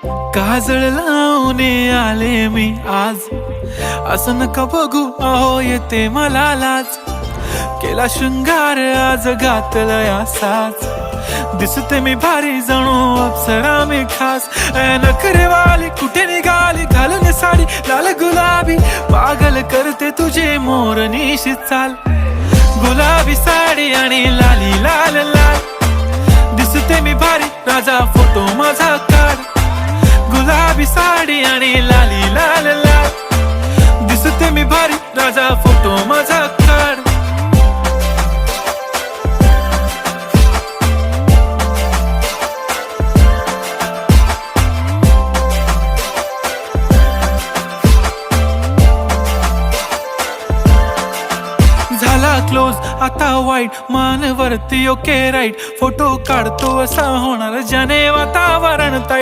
काजळ लावून आले मी आज, असं नका बघू अहो येते मला लाज. केला शृंगार आज घातलाय असाच, दिसते मी भारी जणू अप्सरा मी खास. नखरेवाली कुठे निघाली घालून साडी लाल गुलाबी, पागल करते तुझे मोरनीशी चाल. गुलाबी साडी आणि लाली लाल लाल, दिसते मी भारी राजा फोटो माझा काढ. गुलाबी साडी आणि लाली लाल लाल, दिसते मी भारी राजा फोटो माझा काढ. झाला क्लोज आता वाईट, मान वरती ओके राईट, फोटो काढतो असा होणार ज्याने वातावरण